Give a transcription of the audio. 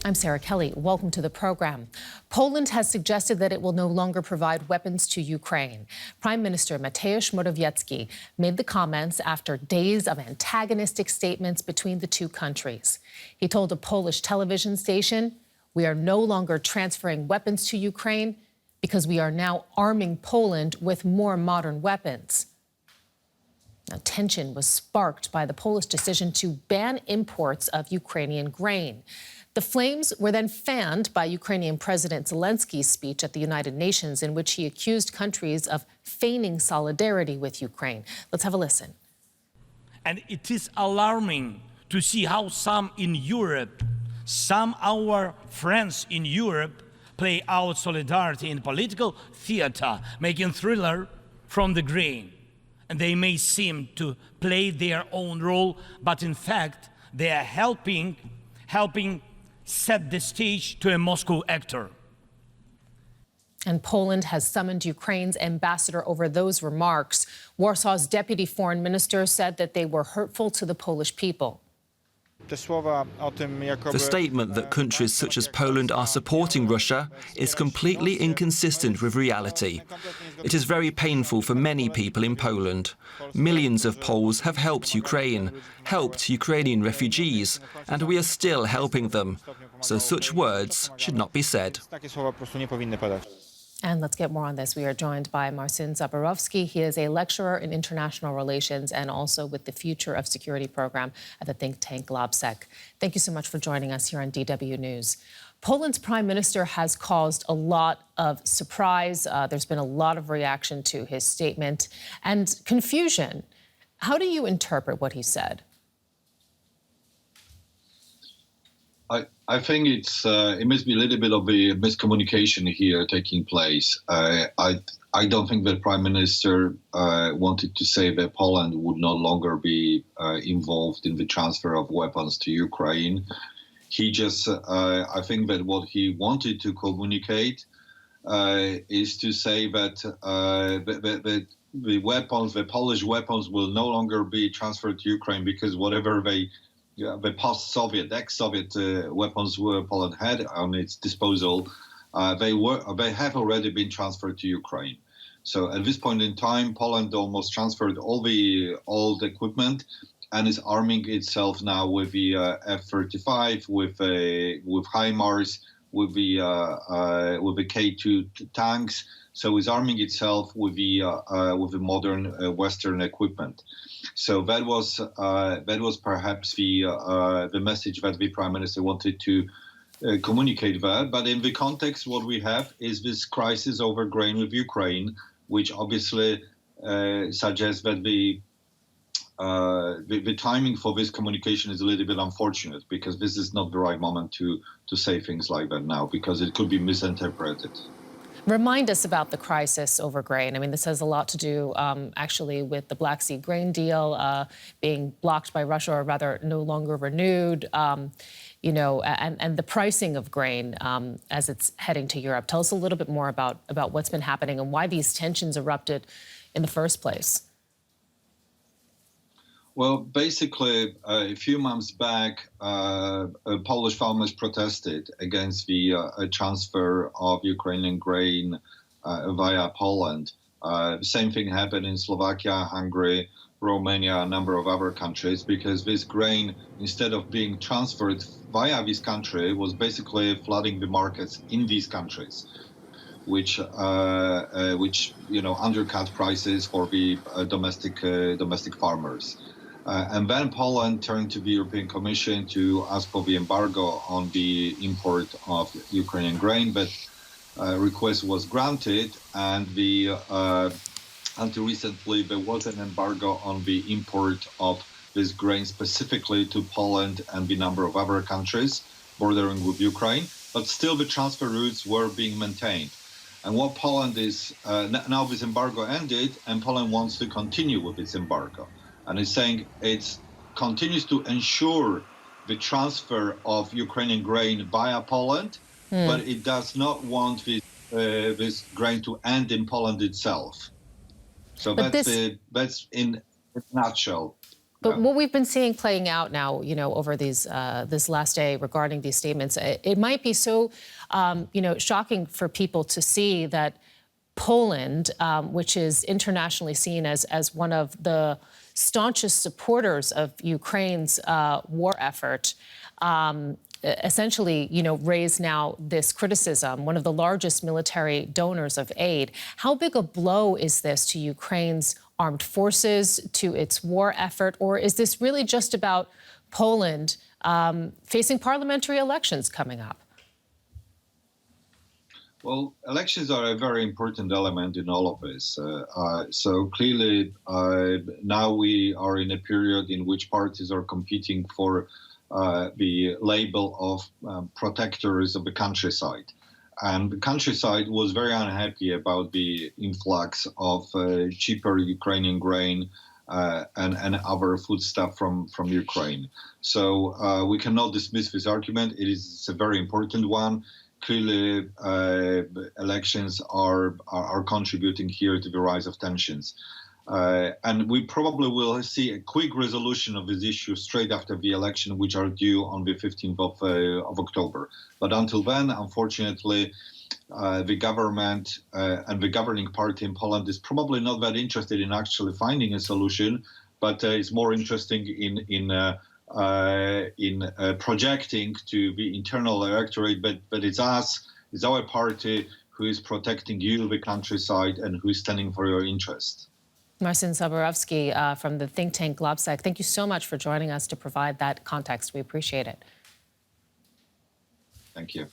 I'm Sarah Kelly. Welcome to the program. Poland has suggested that it will no longer provide weapons to Ukraine. Prime Minister Mateusz Morawiecki made the comments after days of antagonistic statements between the two countries. He told a Polish television station, "We are no longer transferring weapons to Ukraine because we are now arming Poland with more modern weapons." Now, tension was sparked by the Polish decision to ban imports of Ukrainian grain. The flames were then fanned by Ukrainian President Zelensky's speech at the United Nations, in which he accused countries of feigning solidarity with Ukraine. Let's have a listen. And it is alarming to see how some in Europe, some our friends in Europe, play out solidarity in political theater, making thriller from the grain. And they may seem to play their own role, but in fact, they are helping set the stage to a Moscow actor. And Poland has summoned Ukraine's ambassador over those remarks. Warsaw's deputy foreign minister said that they were hurtful to the Polish people. The statement that countries such as Poland are supporting Russia is completely inconsistent with reality. It is very painful for many people in Poland. Millions of Poles have helped Ukraine, helped Ukrainian refugees, and we are still helping them. So such words should not be said. And let's get more on this. We are joined by Marcin Zaborowski. He is a lecturer in international relations and also with the Future of Security program at the think tank GLOBESEC. Thank you so much for joining us here on DW News. Poland's prime minister has caused a lot of surprise. There's been a lot of reaction to his statement and confusion. How do you interpret what he said? I think it must be a little bit of a miscommunication here taking place. I don't think the Prime Minister wanted to say that Poland would no longer be involved in the transfer of weapons to Ukraine. He just, I think that what he wanted to communicate is to say that the weapons, the Polish weapons, will no longer be transferred to Ukraine because whatever the post-Soviet, ex-Soviet weapons Poland had on its disposal, they have already been transferred to Ukraine. So at this point in time, Poland almost transferred all the old equipment and is arming itself now with the F-35, with HIMARS, with the K2 tanks. So it's arming itself with the modern Western equipment. So that was perhaps the message that the Prime Minister wanted to communicate there. But in the context, what we have is this crisis over grain with Ukraine, which obviously suggests that the timing for this communication is a little bit unfortunate, because this is not the right moment to say things like that now, because it could be misinterpreted. Remind us about the crisis over grain. I mean, this has a lot to do, actually, with the Black Sea grain deal being blocked by Russia, or rather no longer renewed, you know, and the pricing of grain as it's heading to Europe. Tell us a little bit more about what's been happening and why these tensions erupted in the first place. Well, basically, a few months back, Polish farmers protested against the transfer of Ukrainian grain via Poland. The same thing happened in Slovakia, Hungary, Romania, a number of other countries, because this grain, instead of being transferred via this country, was basically flooding the markets in these countries, which undercut prices for the domestic farmers. And then Poland turned to the European Commission to ask for the embargo on the import of Ukrainian grain. That request was granted, and until recently there was an embargo on the import of this grain specifically to Poland and the number of other countries bordering with Ukraine. But still the transfer routes were being maintained. And what Poland is, now this embargo ended, and Poland wants to continue with its embargo. And it's saying it continues to ensure the transfer of Ukrainian grain via Poland, but it does not want this grain to end in Poland itself. So that's in a nutshell. But what we've been seeing playing out now, over these this last day regarding these statements, it might be so, shocking for people to see that Poland, which is internationally seen as one of the staunchest supporters of Ukraine's war effort, essentially, raise now this criticism, one of the largest military donors of aid. How big a blow is this to Ukraine's armed forces, to its war effort, or is this really just about Poland facing parliamentary elections coming up? Well, elections are a very important element in all of this. So clearly, now we are in a period in which parties are competing for the label of protectors of the countryside. And the countryside was very unhappy about the influx of cheaper Ukrainian grain and other foodstuff from Ukraine. So we cannot dismiss this argument. It is a very important one. Clearly, elections are contributing here to the rise of tensions. And we probably will see a quick resolution of this issue straight after the election, which are due on the 15th of October. But until then, unfortunately, the government and the governing party in Poland is probably not that interested in actually finding a solution, but is more interested in projecting to the internal electorate. But it's us, it's our party who is protecting you, the countryside, and who is standing for your interest. Marcin Zaborowski from the think tank GLOBESEC, thank you so much for joining us to provide that context. We appreciate it. Thank you.